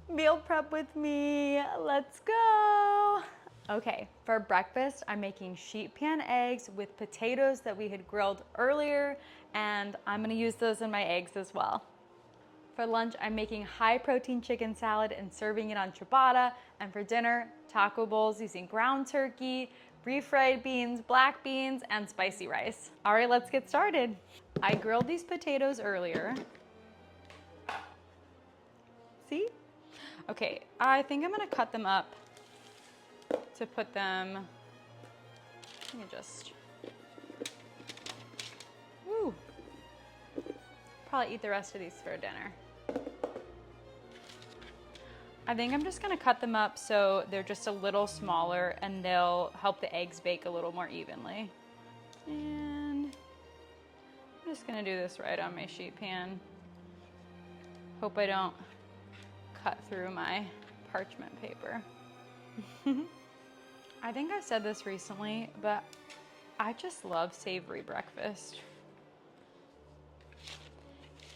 Meal prep with me. Let's go. Okay, for breakfast, I'm making sheet pan eggs with potatoes that we had grilled earlier, and I'm gonna use those in my eggs as well. For lunch, I'm making high protein chicken salad and serving it on ciabatta. And for dinner, taco bowls using ground turkey, refried beans, black beans, and spicy rice. All right, let's get started. I grilled these potatoes earlier. See? Okay, I think I'm gonna cut them up to put them, let me just, woo. Probably eat the rest of these for dinner. I think I'm just gonna cut them up so they're just a little smaller and they'll help the eggs bake a little more evenly. And I'm just gonna do this right on my sheet pan. Hope I don't cut through my parchment paper. I think I said this recently, but I just love savory breakfast.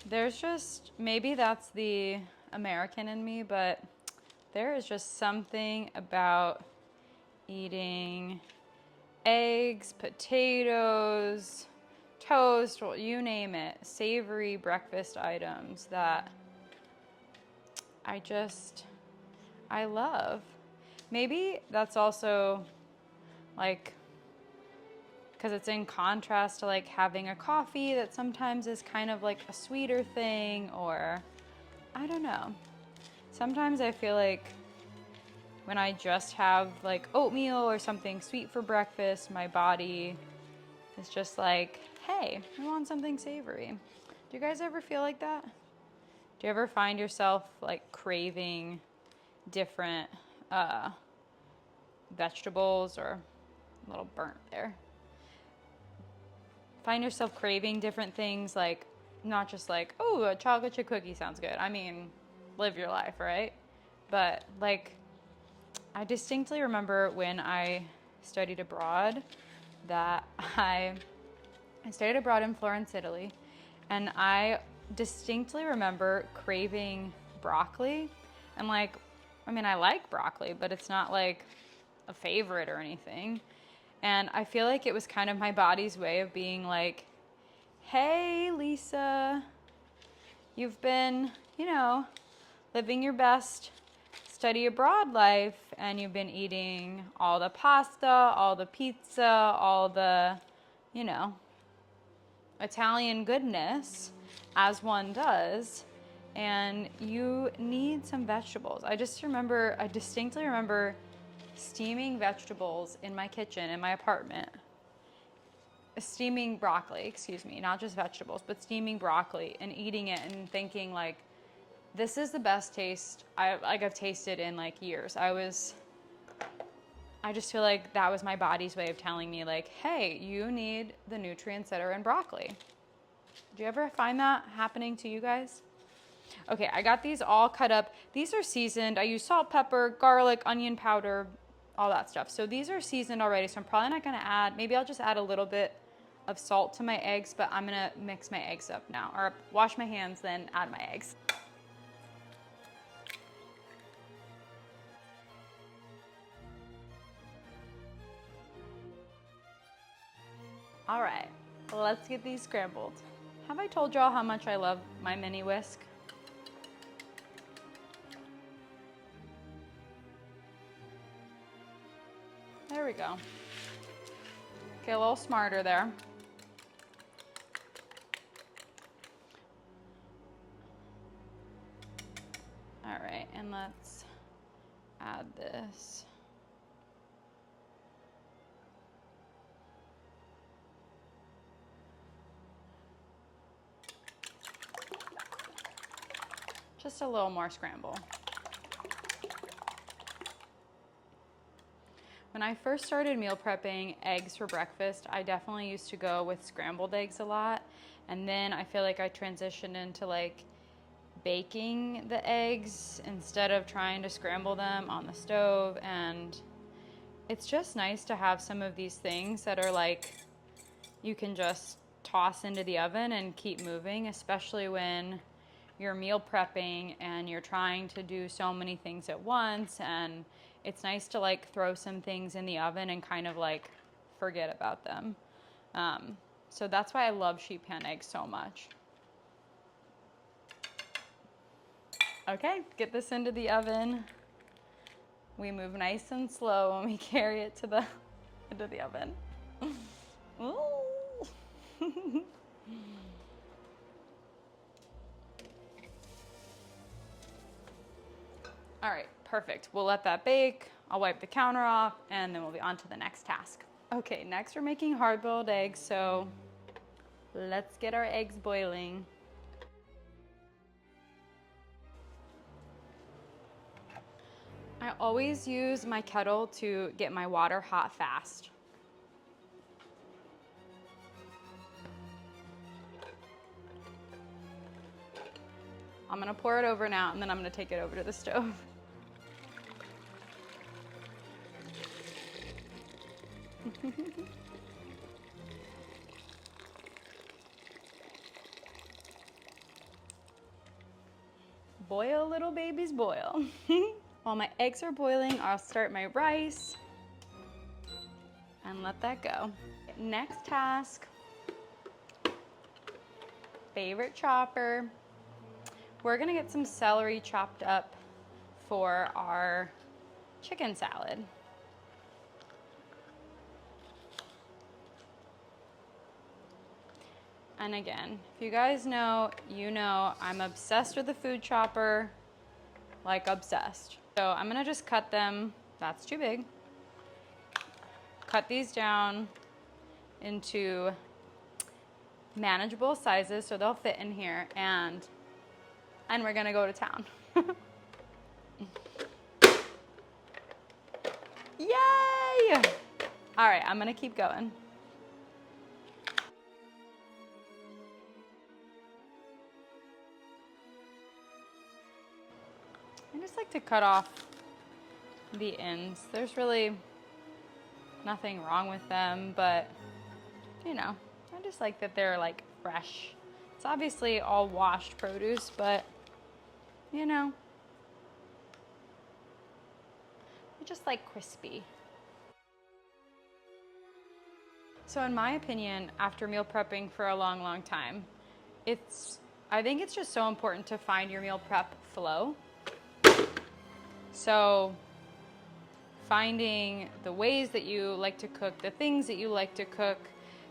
There's just, maybe that's the American in me, but there is just something about eating eggs, potatoes, toast, well, you name it, savory breakfast items that I love. Maybe that's also like, because it's in contrast to like having a coffee that sometimes is kind of like a sweeter thing, or I don't know. Sometimes I feel like when I just have like oatmeal or something sweet for breakfast, my body is just like, hey, I want something savory. Do you guys ever feel like that? Do you ever find yourself like craving different vegetables, or a little burnt there? Find yourself craving different things, like not just like, oh, a chocolate chip cookie sounds good. I mean, live your life, right? But like, I distinctly remember when I studied abroad that I studied abroad in Florence, Italy, and I distinctly remember craving broccoli. And like, I mean, I like broccoli, but it's not like a favorite or anything. And I feel like it was kind of my body's way of being like, hey, Lisa, you've been, living your best study abroad life, and you've been eating all the pasta, all the pizza, all the, Italian goodness, as one does, and you need some vegetables. I distinctly remember steaming vegetables in my kitchen in my apartment. Steaming broccoli, excuse me, not just vegetables, but steaming broccoli and eating it and thinking like, this is the best taste I've tasted in like years. I just feel like that was my body's way of telling me like, hey, you need the nutrients that are in broccoli. Do you ever find that happening to you guys? Okay, I got these all cut up. These are seasoned. I use salt, pepper, garlic, onion powder, all that stuff. So these are seasoned already, so I'm probably not gonna add, maybe I'll just add a little bit of salt to my eggs, but I'm gonna mix my eggs up now, or wash my hands, then add my eggs. All right, let's get these scrambled. Have I told y'all how much I love my mini whisk? There we go. Get a little smarter there. All right, and let's add this. Just a little more scramble. When I first started meal prepping eggs for breakfast, I definitely used to go with scrambled eggs a lot. And then I feel like I transitioned into like baking the eggs instead of trying to scramble them on the stove. And it's just nice to have some of these things that are like, you can just toss into the oven and keep moving, especially when you're meal prepping and you're trying to do so many things at once, and it's nice to like throw some things in the oven and kind of like forget about them. So that's why I love sheet pan eggs so much. Okay, get this into the oven. We move nice and slow when we carry it to into the oven. Ooh. All right, perfect. We'll let that bake. I'll wipe the counter off, and then we'll be on to the next task. Okay, next we're making hard-boiled eggs, so let's get our eggs boiling. I always use my kettle to get my water hot fast. I'm gonna pour it over now, and then I'm gonna take it over to the stove. Boil, little babies, boil. While my eggs are boiling, I'll start my rice and let that go. Next task, favorite chopper. We're gonna get some celery chopped up for our chicken salad. And again, if you guys know, you know I'm obsessed with the food chopper, like obsessed. So I'm gonna just cut them, that's too big. Cut these down into manageable sizes so they'll fit in here, and we're gonna go to town. Yay! All right, I'm gonna keep going. I just like to cut off the ends. There's really nothing wrong with them, but you know, I just like that they're like fresh. It's obviously all washed produce, but you know, I just like crispy. So in my opinion, after meal prepping for a long, long time, I think it's just so important to find your meal prep flow. So finding the ways that you like to cook, the things that you like to cook,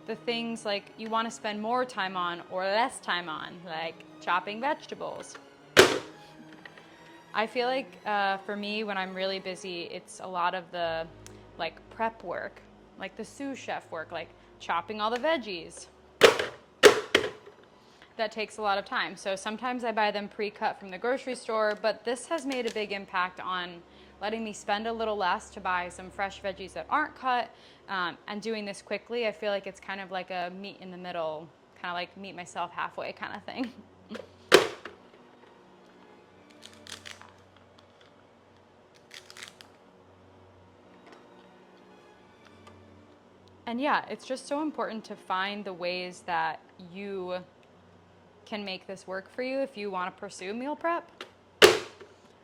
the things like you want to spend more time on or less time on, like chopping vegetables. I feel like for me, when I'm really busy, it's a lot of the like prep work, like the sous chef work, like chopping all the veggies. That takes a lot of time. So sometimes I buy them pre-cut from the grocery store, but this has made a big impact on letting me spend a little less to buy some fresh veggies that aren't cut, and doing this quickly. I feel like it's kind of like a meet in the middle, kind of like meet myself halfway kind of thing. And yeah, it's just so important to find the ways that you can make this work for you if you want to pursue meal prep,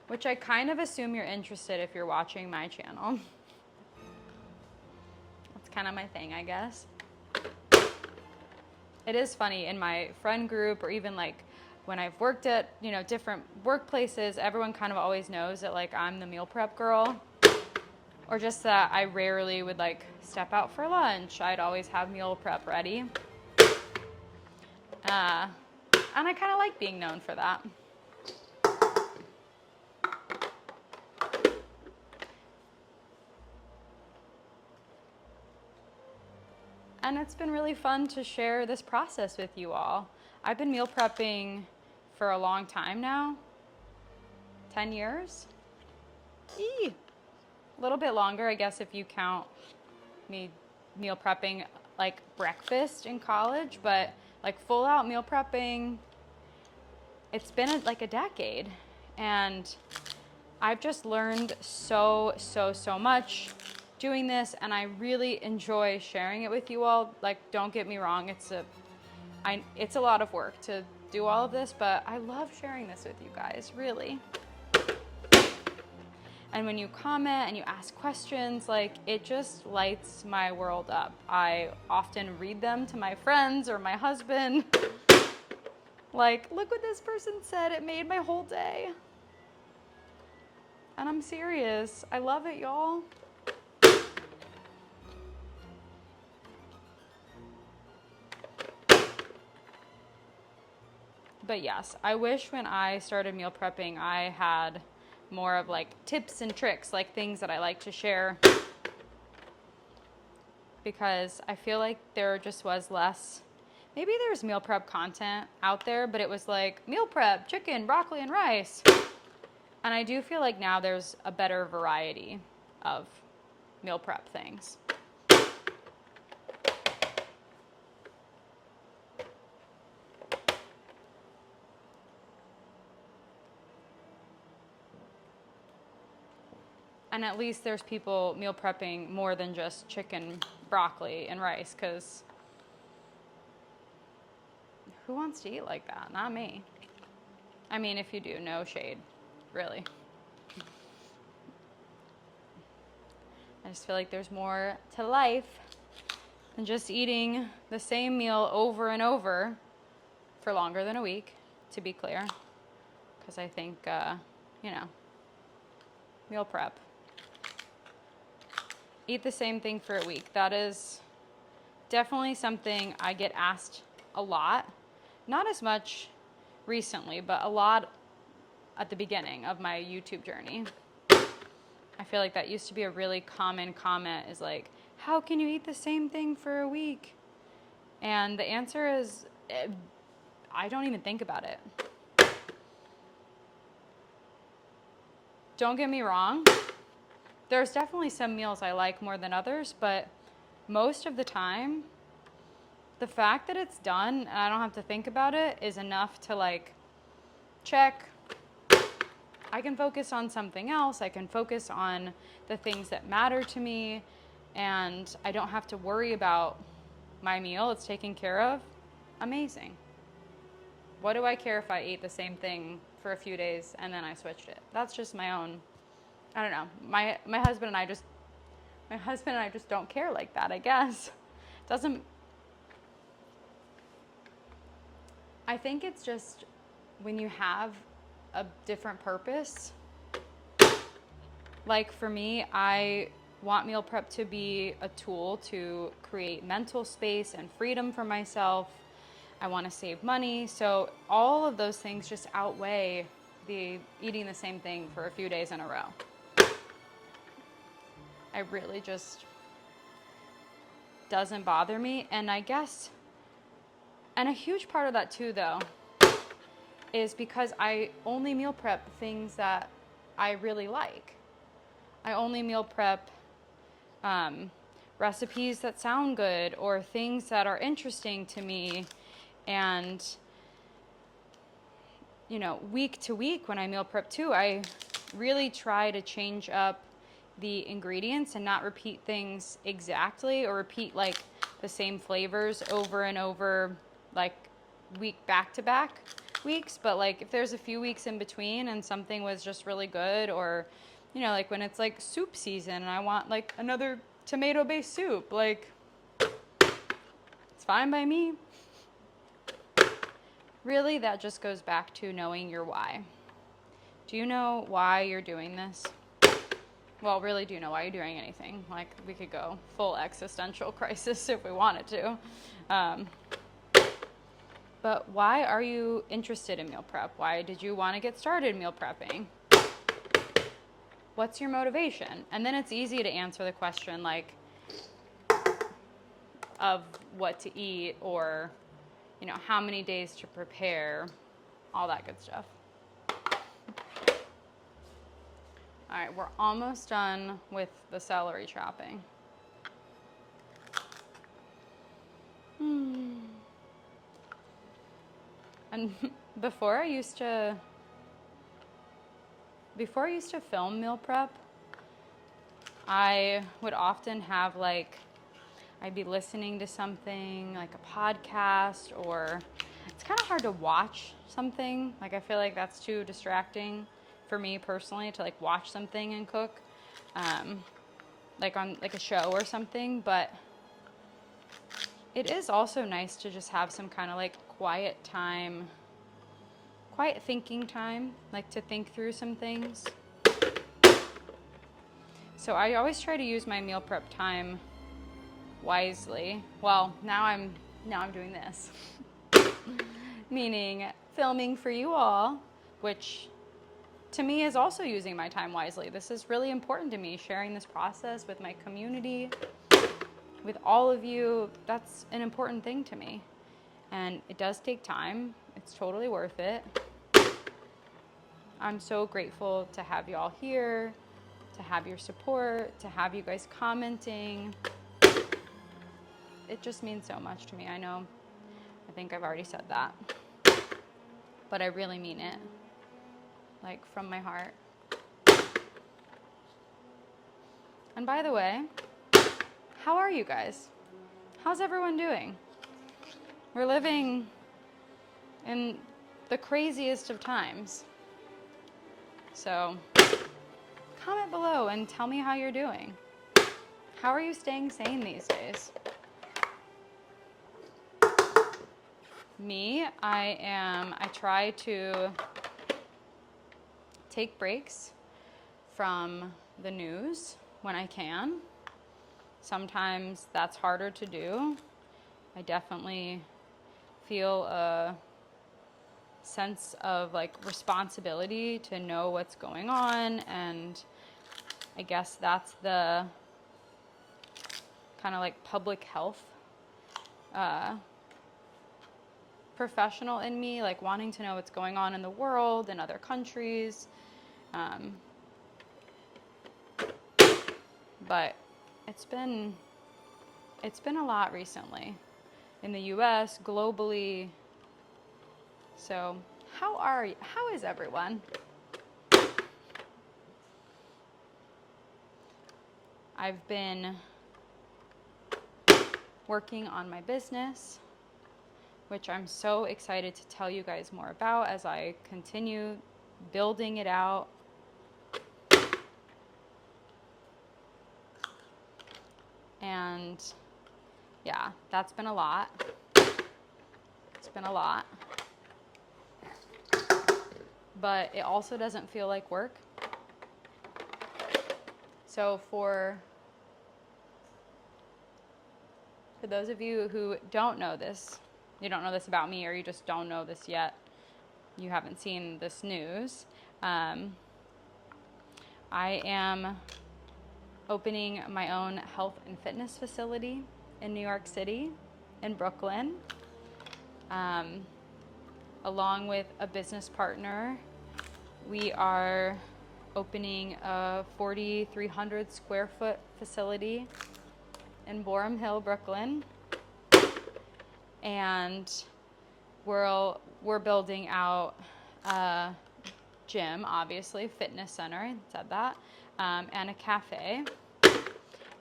which I kind of assume you're interested if you're watching my channel. That's kind of my thing, I guess. It is funny in my friend group, or even like when I've worked at, you know, different workplaces, everyone kind of always knows that like I'm the meal prep girl, or just that I rarely would like step out for lunch. I'd always have meal prep ready. And I kind of like being known for that. And it's been really fun to share this process with you all. I've been meal prepping for a long time now, 10 years. A little bit longer, I guess, if you count me meal prepping like breakfast in college, but like full out meal prepping, it's been like a decade, and I've just learned so much doing this, and I really enjoy sharing it with you all. Like, don't get me wrong, it's a lot of work to do all of this, but I love sharing this with you guys, really. And when you comment and you ask questions, like, it just lights my world up. I often read them to my friends or my husband. Like, look what this person said, it made my whole day. And I'm serious. I love it, y'all. But yes, I wish when I started meal prepping, I had more of like tips and tricks, like things that I like to share. Because I feel like there just was less, maybe there's meal prep content out there, but it was like meal prep, chicken, broccoli, and rice. And I do feel like now there's a better variety of meal prep things. And at least there's people meal prepping more than just chicken, broccoli, and rice, because who wants to eat like that? Not me. I mean, if you do, no shade, really. I just feel like there's more to life than just eating the same meal over and over for longer than a week, to be clear. Because I think, meal prep. Eat the same thing for a week. That is definitely something I get asked a lot. Not as much recently, but a lot at the beginning of my YouTube journey. I feel like that used to be a really common comment, is like, how can you eat the same thing for a week? And the answer is, I don't even think about it. Don't get me wrong. There's definitely some meals I like more than others, but most of the time, the fact that it's done and I don't have to think about it is enough to like, check. I can focus on something else. I can focus on the things that matter to me, and I don't have to worry about my meal. It's taken care of. Amazing. What do I care if I ate the same thing for a few days and then I switched it? That's just my own, I don't know. My husband and I just don't care like that, I guess. I think it's just when you have a different purpose. Like for me, I want meal prep to be a tool to create mental space and freedom for myself. I want to save money. So all of those things just outweigh the eating the same thing for a few days in a row. I really just doesn't bother me. And I guess, and a huge part of that too, though, is because I only meal prep things that I really like. I only meal prep recipes that sound good or things that are interesting to me. And, week to week when I meal prep too, I really try to change up the ingredients and not repeat things exactly, or repeat like the same flavors over and over, like week back to back weeks. But like if there's a few weeks in between and something was just really good, or like when it's like soup season and I want like another tomato based soup, like it's fine by me. Really, that just goes back to knowing your why. Do you know why you're doing this? Well, really, do you know why you're doing anything? Like, we could go full existential crisis if we wanted to. But why are you interested in meal prep? Why did you want to get started meal prepping? What's your motivation? And then it's easy to answer the question, like, of what to eat, or how many days to prepare, all that good stuff. All right, we're almost done with the celery chopping. And before I used to film meal prep, I would often have I'd be listening to something like a podcast, or it's kind of hard to watch something. Like, I feel like that's too distracting for me personally to like watch something and cook, like on like a show or something. But it is also nice to just have some kind of like quiet time, quiet thinking time, like to think through some things. So I always try to use my meal prep time wisely. Well, now I'm doing this. Meaning filming for you all, which to me is also using my time wisely. This is really important to me, sharing this process with my community, with all of you. That's an important thing to me. And it does take time. It's totally worth it. I'm so grateful to have you all here, to have your support, to have you guys commenting. It just means so much to me. I know, I think I've already said that, but I really mean it, like from my heart. And by the way, how are you guys? How's everyone doing? We're living in the craziest of times. So comment below and tell me how you're doing. How are you staying sane these days? Me, I try to take breaks from the news when I can. Sometimes that's harder to do. I definitely feel a sense of like responsibility to know what's going on, and I guess that's the kind of like public health professional in me, like wanting to know what's going on in the world and other countries. But it's been a lot recently in the US, globally. So how is everyone? I've been working on my business, which I'm so excited to tell you guys more about as I continue building it out. And yeah, that's been a lot. It's been a lot. But it also doesn't feel like work. So for those of you who don't know this, you don't know this about me, or you just don't know this yet, you haven't seen this news, I am opening my own health and fitness facility in New York City, in Brooklyn, along with a business partner. We are opening a 4,300 square foot facility in Boerum Hill, Brooklyn, and we're building out a gym, obviously, fitness center, I said that, and a cafe,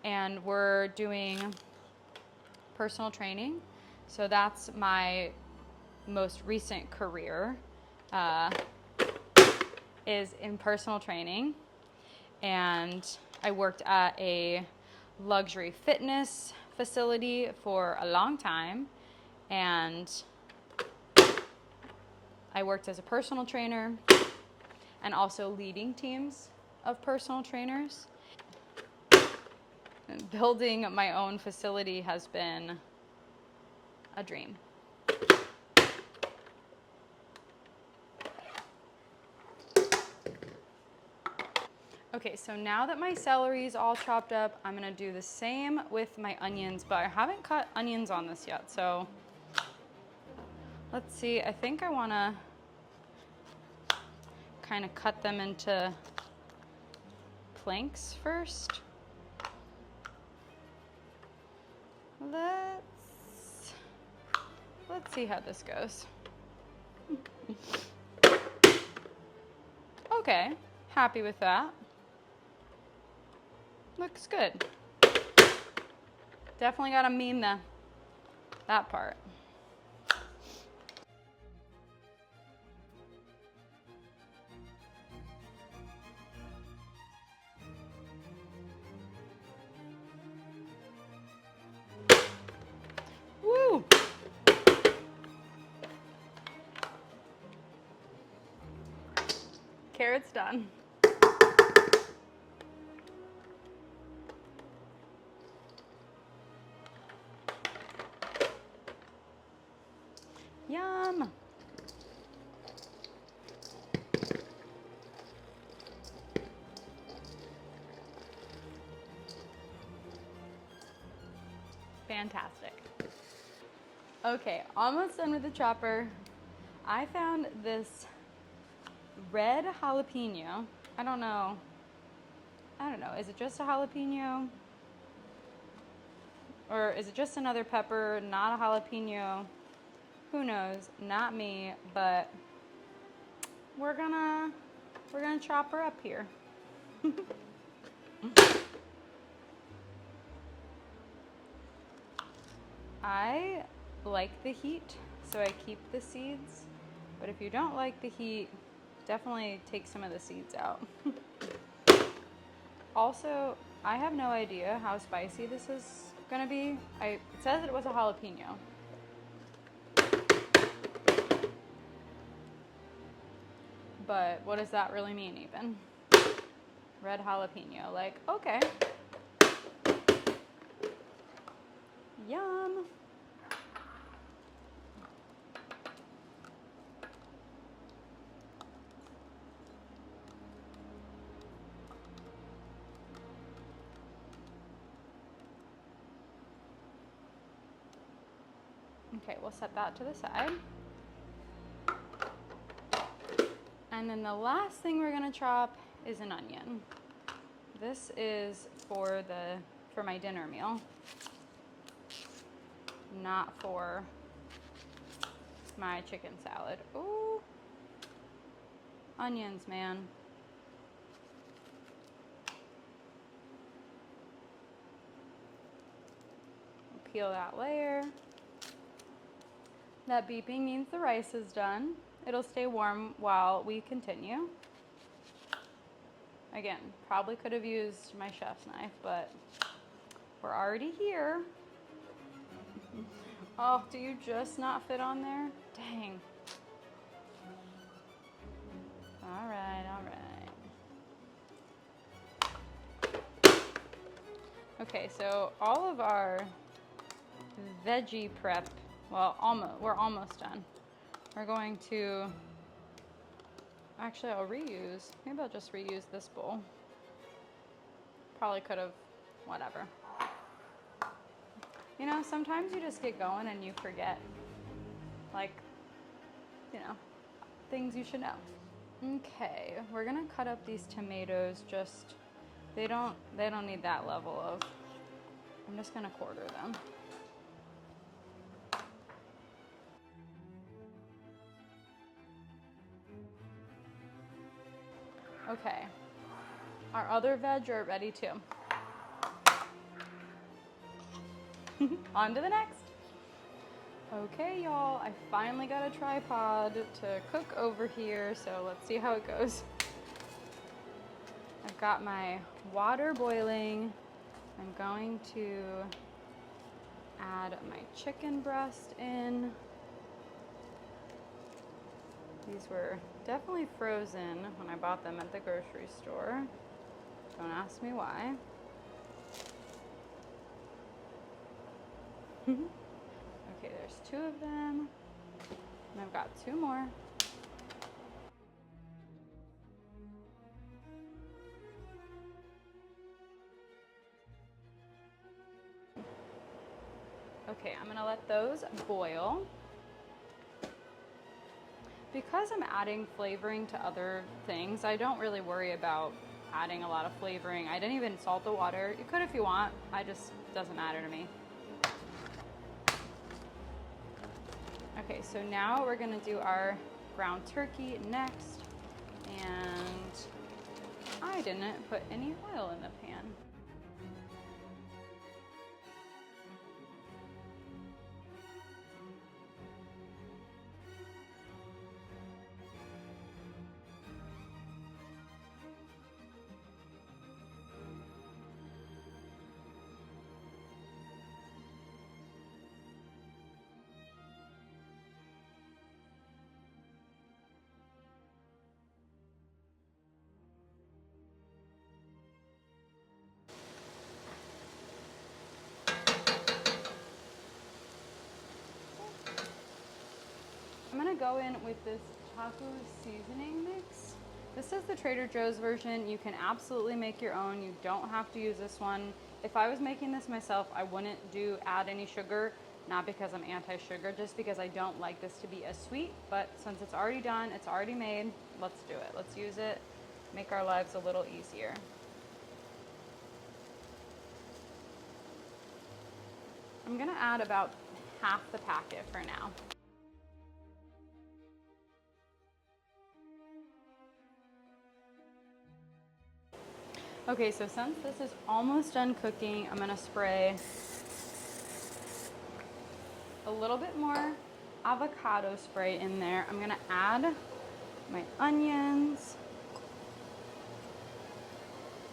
and we're doing personal training. So that's my most recent career, is in personal training. And I worked at a luxury fitness facility for a long time, and I worked as a personal trainer and also leading teams of personal trainers. And building my own facility has been a dream. Okay, so now that my celery is all chopped up, I'm gonna do the same with my onions, but I haven't cut onions on this yet, so let's see. I think I wanna kind of cut them into planks first. Let's see how this goes. Okay, happy with that. Looks good. Definitely gotta mean that part. carrot's done. Yum. Fantastic. Okay, almost done with the chopper. I found this red jalapeno. I don't know. Is it just a jalapeno? Or is it just another pepper, not a jalapeno? Who knows? Not me, but we're gonna chop her up here. I like the heat, so I keep the seeds. But if you don't like the heat, definitely take some of the seeds out. Also, I have no idea how spicy this is gonna be. It says it was a jalapeno. But what does that really mean even? Red jalapeno, like, okay. Yum. Okay, we'll set that to the side. And then the last thing we're gonna chop is an onion. This is for my dinner meal, not for my chicken salad. Ooh, onions, man. Peel that layer. That beeping means the rice is done. It'll stay warm while we continue. Again, probably could have used my chef's knife, but we're already here. Oh, do you just not fit on there? Dang. All right, all right. Okay, so all of our veggie prep, well, we're almost done. We're going to, actually maybe I'll just reuse this bowl. Probably could have, whatever. You know, sometimes you just get going and you forget, like, you know, things you should know. Okay, we're gonna cut up these tomatoes. They don't need that level of, I'm just gonna quarter them. Okay, our other veg are ready too. On to the next. Okay, y'all, I finally got a tripod to cook over here, so let's see how it goes. I've got my water boiling. I'm going to add my chicken breast in. These were definitely frozen when I bought them at the grocery store. Don't ask me why. Okay, there's 2 of them, and I've got 2 more. Okay, I'm gonna let those boil. Because I'm adding flavoring to other things, I don't really worry about adding a lot of flavoring. I didn't even salt the water. You could if you want, doesn't matter to me. Okay, so now we're gonna do our ground turkey next, and I didn't put any oil in the pan. gonna go in with this taco seasoning mix. This is the Trader Joe's version. You can absolutely make your own. You don't have to use this one. If I was making this myself, I wouldn't add any sugar, not because I'm anti-sugar, just because I don't like this to be as sweet. But since it's already done, it's already made, let's do it. Let's use it, make our lives a little easier. I'm gonna add about half the packet for now. Okay, so since this is almost done cooking, I'm gonna spray a little bit more avocado spray in there. I'm gonna add my onions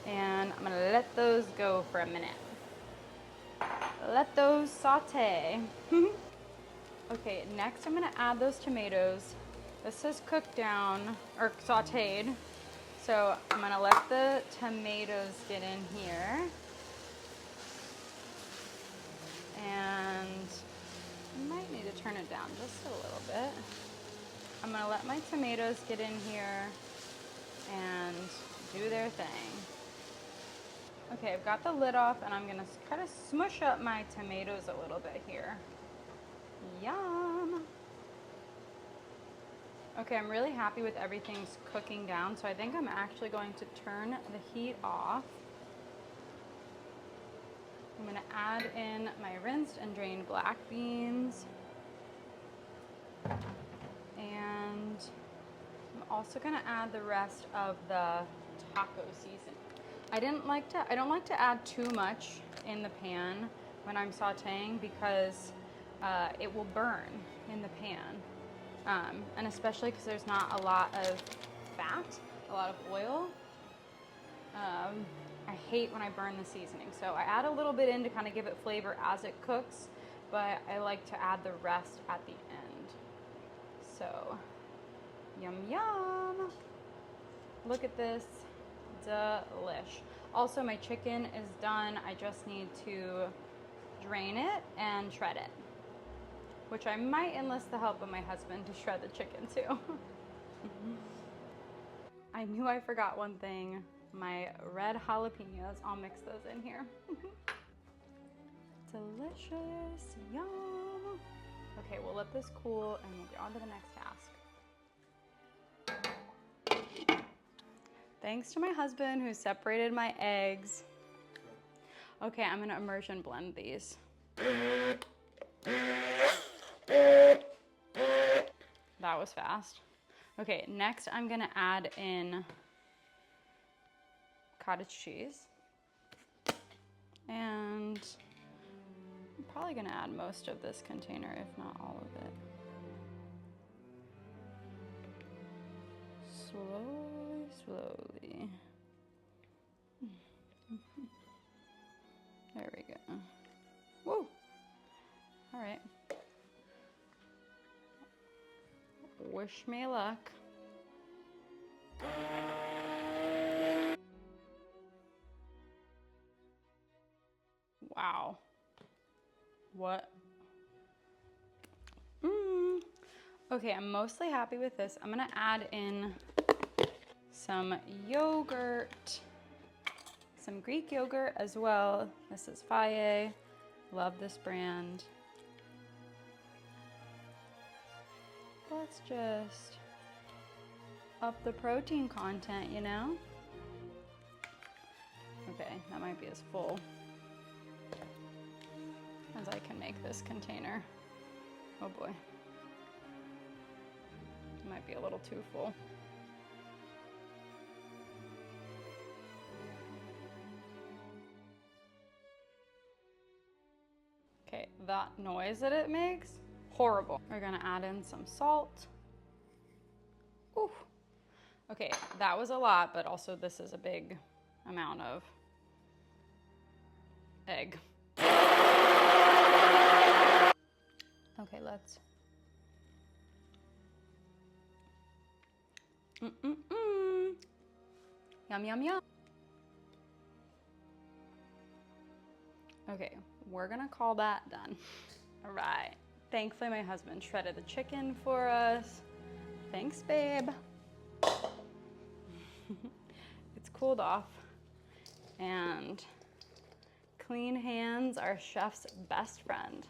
and I'm gonna let those go for a minute. Let those saute. Okay, next I'm gonna add those tomatoes. This is cooked down, or sauteed. So I'm gonna let the tomatoes get in here. And I might need to turn it down just a little bit. I'm gonna let my tomatoes get in here and do their thing. Okay, I've got the lid off and I'm gonna kind of smush up my tomatoes a little bit here. Yum. Okay, I'm really happy with everything's cooking down, so I think I'm actually going to turn the heat off. I'm gonna add in my rinsed and drained black beans. And I'm also gonna add the rest of the taco seasoning. I don't like to add too much in the pan when I'm sauteing because it will burn in the pan. And especially because there's not a lot of fat, a lot of oil. I hate when I burn the seasoning. So I add a little bit in to kind of give it flavor as it cooks, but I like to add the rest at the end. So, yum yum. Look at this, delish. Also, my chicken is done. I just need to drain it and shred it, which I might enlist the help of my husband to shred the chicken too. I knew I forgot one thing, my red jalapenos. I'll mix those in here. Delicious, yum. Okay, we'll let this cool and we'll get on to the next task. Thanks to my husband who separated my eggs. Okay, I'm gonna immersion blend these. That was fast. Okay, next I'm gonna add in cottage cheese. And I'm probably gonna add most of this container, if not all of it. Slowly, slowly. There we go. Woo! All right. Wish me luck. Wow. What? Okay, I'm mostly happy with this. I'm gonna add in some yogurt, some Greek yogurt as well. This is Faye. Love this brand. Let's just up the protein content, you know? Okay, that might be as full as I can make this container. Oh boy. It might be a little too full. Okay, that noise that it makes, horrible. We're gonna add in some salt. Ooh. Okay, that was a lot, but also this is a big amount of egg. Okay, let's. Yum, yum, yum. Okay, we're gonna call that done. All right. Thankfully, my husband shredded the chicken for us. Thanks, babe. It's cooled off, and clean hands are chef's best friend.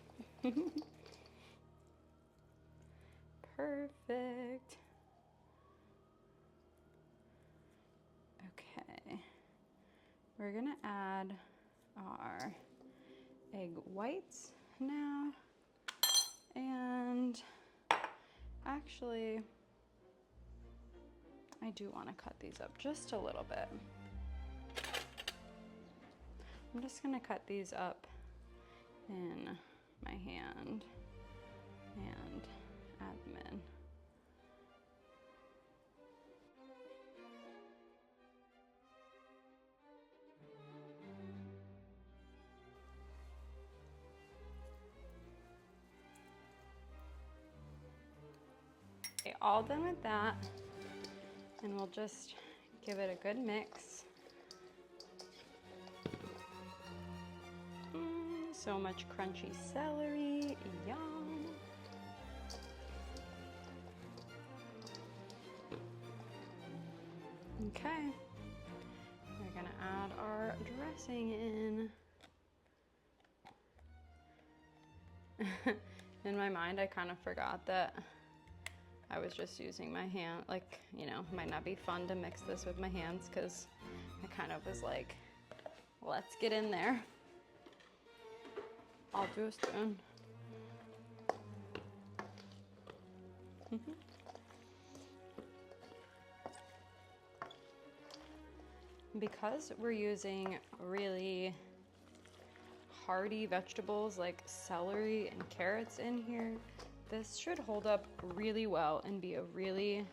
Perfect. Okay, we're gonna add our egg whites now, and actually I do want to cut these up just a little bit. I'm just gonna cut these up in my hand and add them in. Okay, all done with that, and we'll just give it a good mix. So much crunchy celery, yum. Okay, we're gonna add our dressing in. In my mind, I kind of forgot that I was just using my hand. Like, you know, it might not be fun to mix this with my hands because I kind of was like, let's get in there. I'll do a spoon. Because we're using really hearty vegetables like celery and carrots in here, this should hold up really well and be a really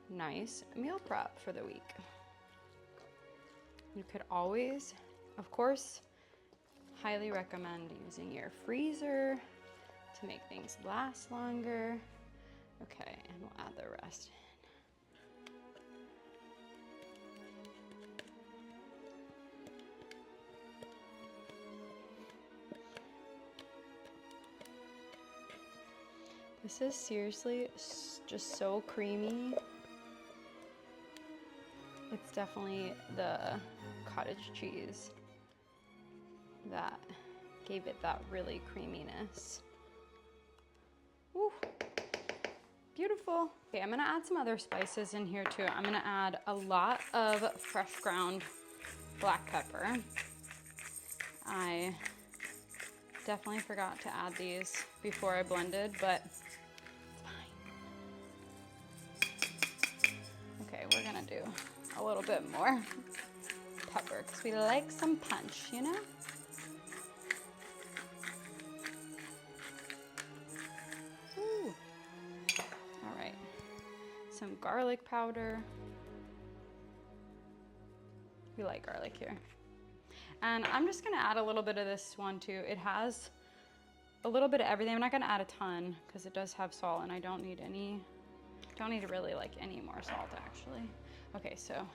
nice meal prep for the week. You could always, of course, highly recommend using your freezer to make things last longer. Okay, and we'll add the rest. This is seriously just so creamy. It's definitely the cottage cheese that gave it that really creaminess. Woo, beautiful. Okay, I'm gonna add some other spices in here too. I'm gonna add a lot of fresh ground black pepper. I definitely forgot to add these before I blended, but it's fine. Okay, we're gonna do a little bit more pepper because we like some punch, you know? Ooh. All right, some garlic powder. We like garlic here. And I'm just gonna add a little bit of this one too. It has a little bit of everything. I'm not gonna add a ton because it does have salt and I don't need really like any more salt actually. Okay, so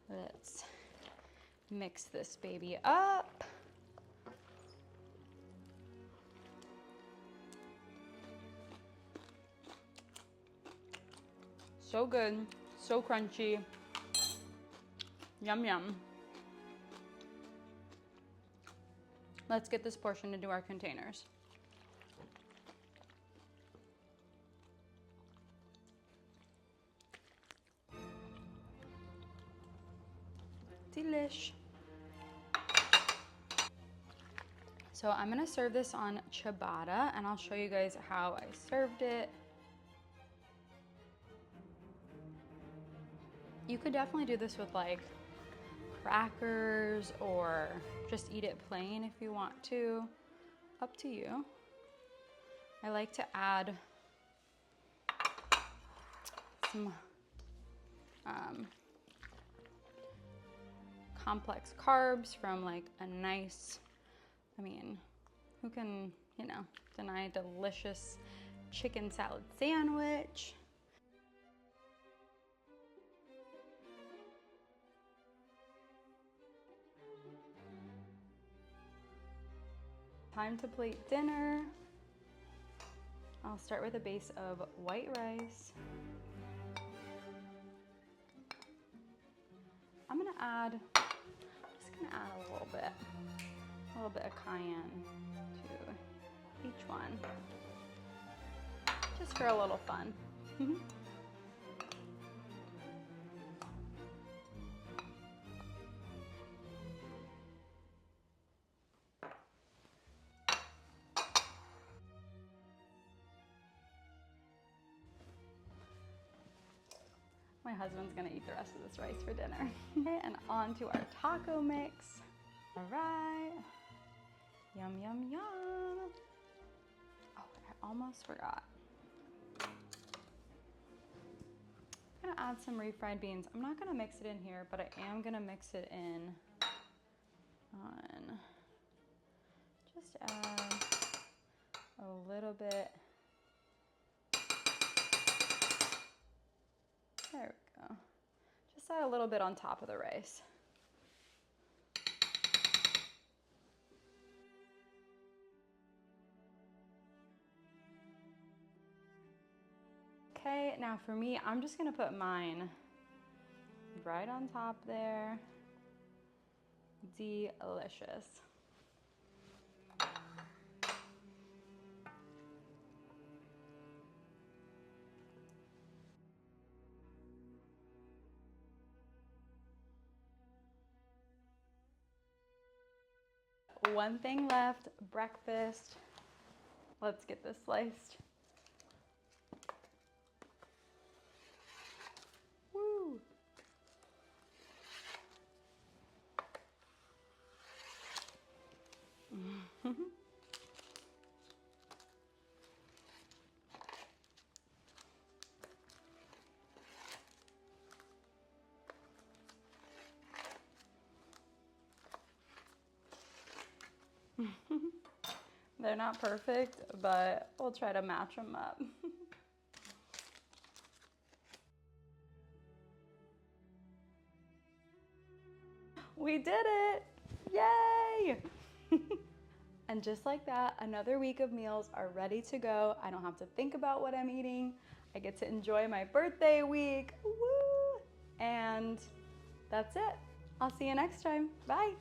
let's mix this baby up. So good, so crunchy. Yum, yum. Let's get this portion into our containers. Delish. So I'm gonna serve this on ciabatta and I'll show you guys how I served it. You could definitely do this with like crackers or just eat it plain if you want to. Up to you. I like to add some complex carbs from like a nice, I mean, who can, you know, deny a delicious chicken salad sandwich? Time to plate dinner. I'll start with a base of white rice. I'm just gonna add a little bit of cayenne to each one, just for a little fun. My husband's gonna eat the rest of this rice for dinner. Okay, and on to our taco mix. All right, yum, yum, yum. Oh, I almost forgot. I'm gonna add some refried beans. I'm not gonna mix it in here, but I am gonna mix it in on, just add a little bit. There we go. Just add a little bit on top of the rice. Okay, now for me, I'm just gonna put mine right on top there. Delicious. One thing left, breakfast. Let's get this sliced. Woo! They're not perfect, but we'll try to match them up. We did it! Yay! And just like that, another week of meals are ready to go. I don't have to think about what I'm eating. I get to enjoy my birthday week. Woo! And that's it. I'll see you next time. Bye.